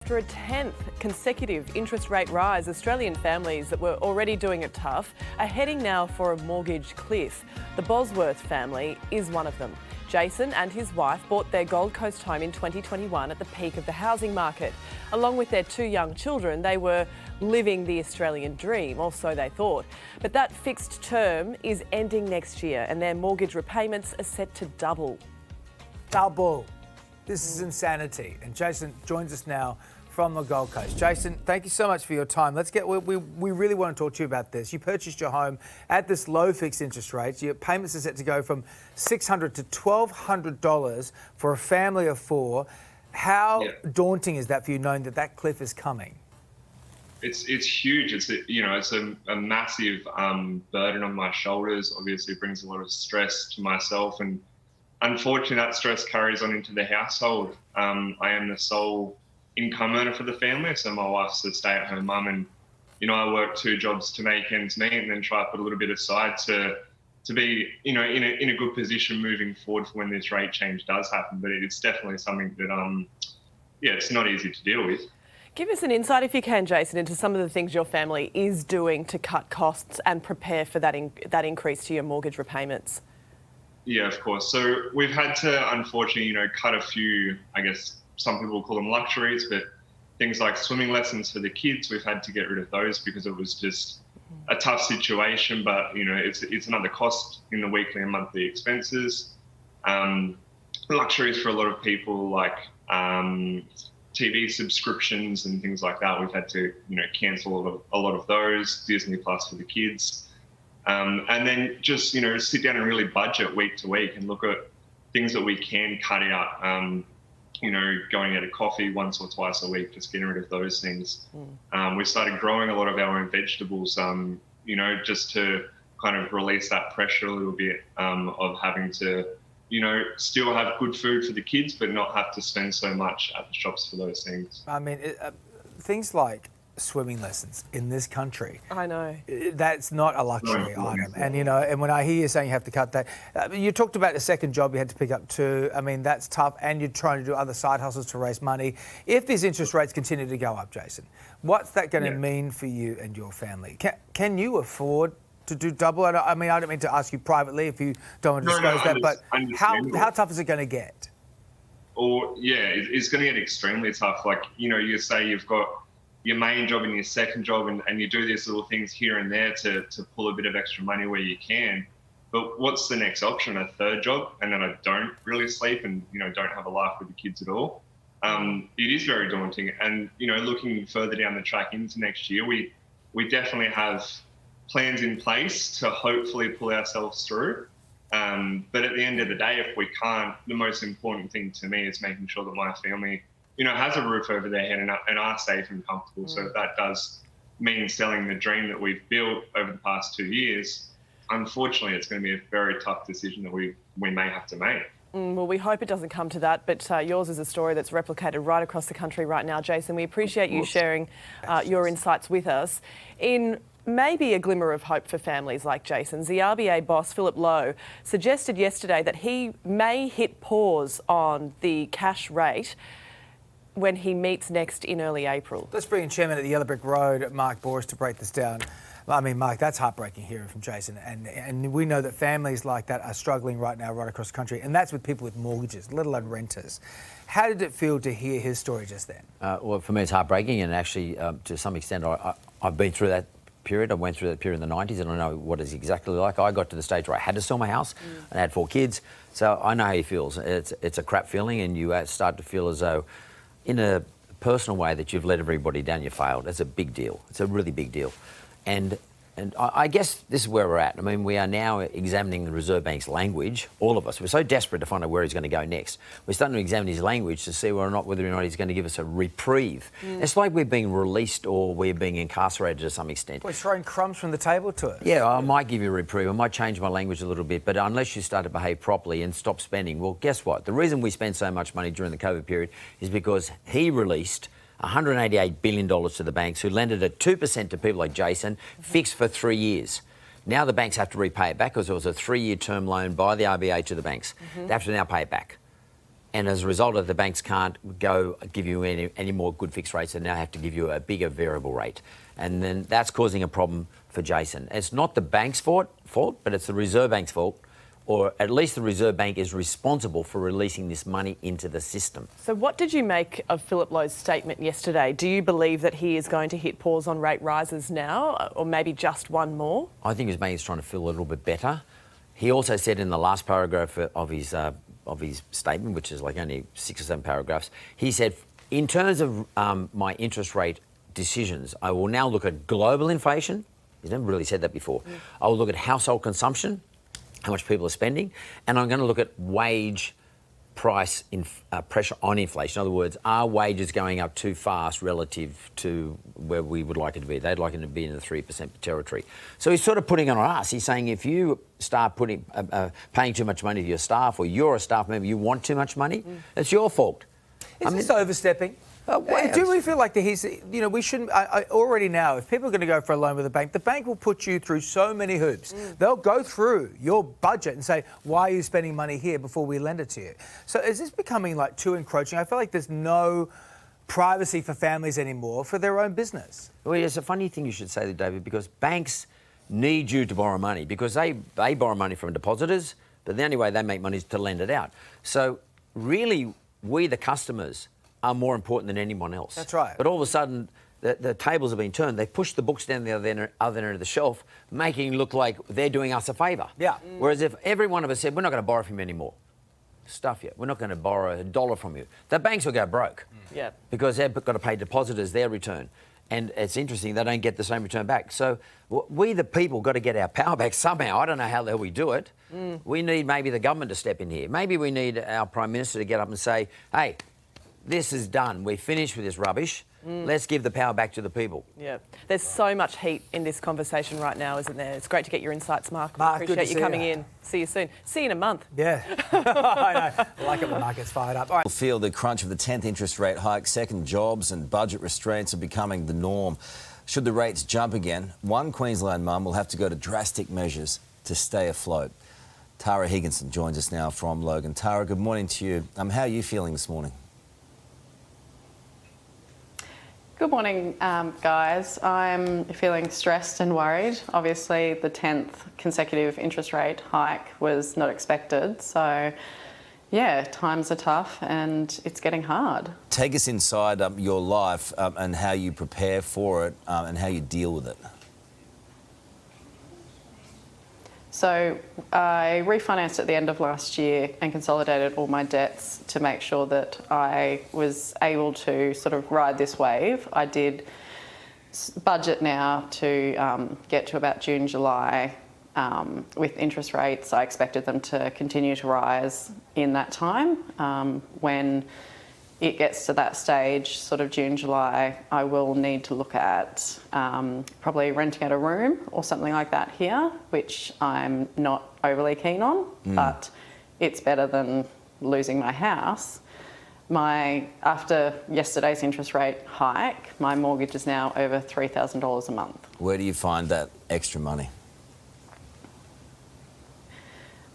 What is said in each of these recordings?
After a 10th consecutive interest rate rise, Australian families that were already doing it tough are heading now for a mortgage cliff. The Bosworth family is one of them. Jason and his wife bought their Gold Coast home in 2021 at the peak of the housing market. Along with their two young children, they were living the Australian dream, or so they thought. But that fixed term is ending next year and their mortgage repayments are set to double. Double. This is insanity. And Jason joins us now from the Gold Coast. Jason, thank you so much for your time. We really want to talk to you about this. You purchased your home at this low fixed interest rate. Your payments are set to go from $600 to $1,200 for a family of four. How daunting is that for you, knowing that that cliff is coming? It's huge. It's a massive burden on my shoulders. Obviously, it brings a lot of stress to myself, and unfortunately, that stress carries on into the household. I am the sole income earner for the family, so my wife's a stay-at-home mum, and I work two jobs to make ends meet, and then try to put a little bit aside to be in a good position moving forward for when this rate change does happen. But it's definitely something that it's not easy to deal with. Give us an insight, if you can, Jason, into some of the things your family is doing to cut costs and prepare for that increase to your mortgage repayments. Yeah, of course. So we've had to, unfortunately, cut a few, I guess some people call them luxuries, but things like swimming lessons for the kids, we've had to get rid of those because it was just a tough situation. But, it's another cost in the weekly and monthly expenses. Luxuries for a lot of people, like TV subscriptions and things like that. We've had to, cancel a lot of those. Disney Plus for the kids. And then just, sit down and really budget week to week and look at things that we can cut out, going out of coffee once or twice a week, just getting rid of those things. We started growing a lot of our own vegetables, just to kind of release that pressure a little bit of having to, still have good food for the kids, but not have to spend so much at the shops for those things. I mean, things like swimming lessons in this country. I know. That's not a luxury item. And, and when I hear you saying you have to cut that, you talked about the second job you had to pick up too. I mean, that's tough. And you're trying to do other side hustles to raise money. If these interest rates continue to go up, Jason, what's that going to mean for you and your family? Can you afford to do double? I mean, I don't mean to ask you privately if you don't want to disclose that, but how tough is it going to get? It's going to get extremely tough. Like, you say you've got your main job and your second job, and you do these little things here and there to pull a bit of extra money where you can. But what's the next option? A third job, and then I don't really sleep and, don't have a life with the kids at all. It is very daunting. And, looking further down the track into next year, we definitely have plans in place to hopefully pull ourselves through. But at the end of the day, if we can't, the most important thing to me is making sure that my family has a roof over their head and are safe and comfortable. So if that does mean selling the dream that we've built over the past 2 years, unfortunately, it's going to be a very tough decision that we may have to make. Well, we hope it doesn't come to that, but yours is a story that's replicated right across the country right now, Jason. We appreciate you sharing your insights with us. In maybe a glimmer of hope for families like Jason's, the RBA boss, Philip Lowe, suggested yesterday that he may hit pause on the cash rate when he meets next in early April. Let's bring in Chairman at the Yellow Brick Road, Mark Boris, to break this down. I mean, Mark, that's heartbreaking hearing from Jason. And we know that families like that are struggling right now right across the country. And that's with people with mortgages, let alone renters. How did it feel to hear his story just then? Well, for me, it's heartbreaking. And actually, to some extent, I've been through that period. I went through that period in the 90s, and I know what it's exactly like. I got to the stage where I had to sell my house and I had 4 kids. So I know how he feels. It's a crap feeling, and you start to feel as though, in a personal way, that you've let everybody down, you failed. It's a big deal. It's a really big deal. And I guess this is where we're at. I mean, we are now examining the Reserve Bank's language, all of us. We're so desperate to find out where he's going to go next. We're starting to examine his language to see whether or not he's going to give us a reprieve. It's like we're being released or we're being incarcerated to some extent. We're throwing crumbs from the table to us. Yeah, I might give you a reprieve. I might change my language a little bit, but unless you start to behave properly and stop spending, well, guess what? The reason we spent so much money during the COVID period is because he released $188 billion to the banks, who lended at 2% to people like Jason, fixed for 3 years. Now the banks have to repay it back because it was a 3-year term loan by the RBA to the banks. They have to now pay it back. And as a result of the banks can't go give you any more good fixed rates, they now have to give you a bigger variable rate. And then that's causing a problem for Jason. It's not the bank's fault, but it's the Reserve Bank's fault, or at least the Reserve Bank is responsible for releasing this money into the system. So what did you make of Philip Lowe's statement yesterday? Do you believe that he is going to hit pause on rate rises now, or maybe just one more? I think his bank is trying to feel a little bit better. He also said in the last paragraph of his statement, which is like only 6 or 7 paragraphs, he said, in terms of my interest rate decisions, I will now look at global inflation. He's never really said that before. I will look at household consumption, how much people are spending, and I'm going to look at wage price pressure on inflation. In other words, are wages going up too fast relative to where we would like it to be? They'd like it to be in the 3% territory. So he's sort of putting it on us. He's saying if you start paying too much money to your staff, or you're a staff member, you want too much money, it's your fault. Is this overstepping? Do we feel like we shouldn't? Already now, if people are going to go for a loan with the bank will put you through so many hoops. They'll go through your budget and say, why are you spending money here before we lend it to you? So is this becoming like too encroaching? I feel like there's no privacy for families anymore for their own business. Well, it's a funny thing you should say that, David, because banks need you to borrow money because they borrow money from depositors, but the only way they make money is to lend it out. So really, we, the customers, are more important than anyone else. That's right. But all of a sudden, the tables have been turned. They pushed the books down the other end of the shelf, making it look like they're doing us a favour. Yeah. Whereas if every one of us said, we're not going to borrow from you anymore, stuff you. We're not going to borrow $1 from you. The banks will go broke. Yeah. Because they've got to pay depositors their return. And it's interesting, they don't get the same return back. So we, the people, got to get our power back somehow. I don't know how the hell we do it. We need maybe the government to step in here. Maybe we need our Prime Minister to get up and say, hey, this is done. We're finished with this rubbish. Let's give the power back to the people. Yeah. There's so much heat in this conversation right now, isn't there? It's great to get your insights, Mark. Mark, We good to appreciate you see coming you. in. See you soon. See you in a month. Yeah. I know. I like it when markets fired up. All right. We'll feel the crunch of the 10th interest rate hike. Second jobs and budget restraints are becoming the norm. Should the rates jump again, one Queensland mum will have to go to drastic measures to stay afloat. Tara Higginson joins us now from Logan. Tara, good morning to you. How are you feeling this morning? Good morning, guys. I'm feeling stressed and worried. Obviously, the 10th consecutive interest rate hike was not expected. So, yeah, times are tough and it's getting hard. Take us inside your life and how you prepare for it and how you deal with it. So I refinanced at the end of last year and consolidated all my debts to make sure that I was able to sort of ride this wave. I did budget now to get to about June, July. With interest rates, I expected them to continue to rise in that time. When it gets to that stage, sort of June, July, I will need to look at probably renting out a room or something like that here, which I'm not overly keen on, but it's better than losing my house. After yesterday's interest rate hike, my mortgage is now over $3,000 a month. Where do you find that extra money?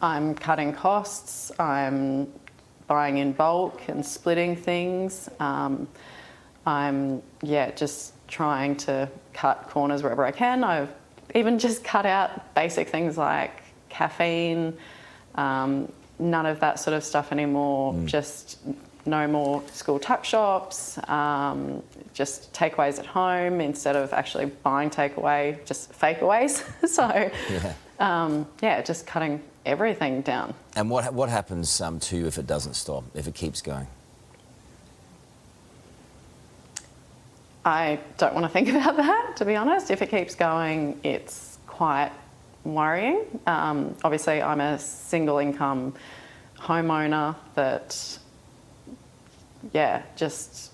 I'm cutting costs. I'm buying in bulk and splitting things. I'm just trying to cut corners wherever I can. I've even just cut out basic things like caffeine, none of that sort of stuff anymore. Just no more school tuck shops, just takeaways at home instead of actually buying takeaway, just fakeaways. So, just cutting everything down. And what happens to you if it doesn't stop, if it keeps going? I don't want to think about that, to be honest. If it keeps going, it's quite worrying. Obviously, I'm a single income homeowner that, just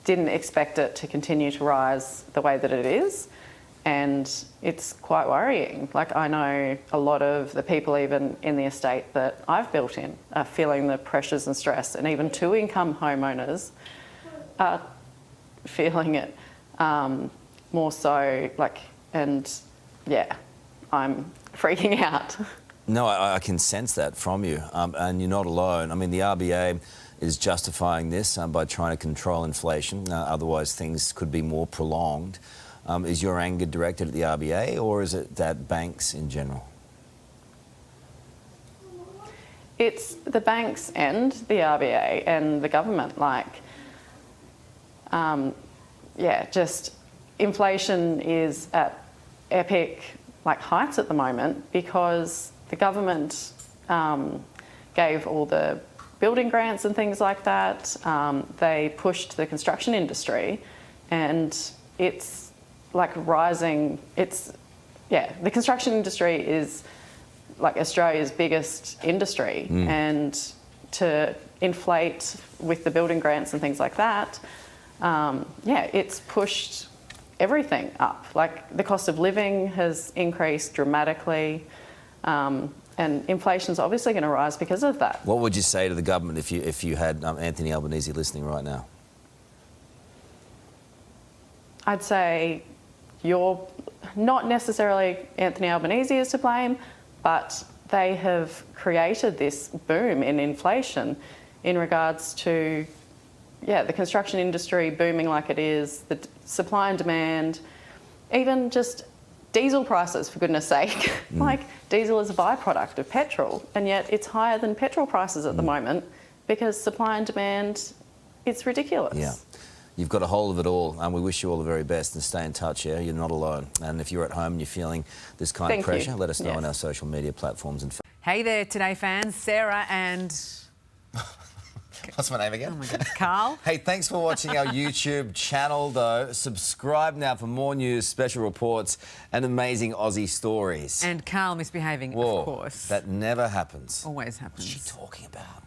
didn't expect it to continue to rise the way that it is. And it's quite worrying. Like, I know a lot of the people even in the estate that I've built in are feeling the pressures and stress, and even two-income homeowners are feeling it more so, I'm freaking out. No, I can sense that from you, and you're not alone. I mean, the RBA is justifying this by trying to control inflation. Otherwise, things could be more prolonged. Is your anger directed at the RBA, or is it at banks in general? It's the banks and the RBA and the government. Just inflation is at epic heights at the moment because the government gave all the building grants and things like that. They pushed the construction industry, and it's rising. The construction industry is Australia's biggest industry, and to inflate with the building grants and things like that, it's pushed everything up. The cost of living has increased dramatically, and inflation's obviously going to rise because of that. What would you say to the government if you had Anthony Albanese listening right now? I'd say you're not necessarily Anthony Albanese is to blame, but they have created this boom in inflation in regards to, the construction industry booming like it is, the supply and demand, even just diesel prices, for goodness sake. Diesel is a byproduct of petrol, and yet it's higher than petrol prices at the moment because supply and demand, it's ridiculous. Yeah. You've got a hold of it all, and we wish you all the very best, and stay in touch, yeah? You're not alone. And if you're at home and you're feeling this kind of pressure, let us know on our social media platforms. And hey there, Today fans. Sarah and... What's my name again? Oh my goodness, Carl. Hey, thanks for watching our YouTube channel, though. Subscribe now for more news, special reports, and amazing Aussie stories. And Carl misbehaving, Whoa, of course. That never happens. Always happens. What's she talking about?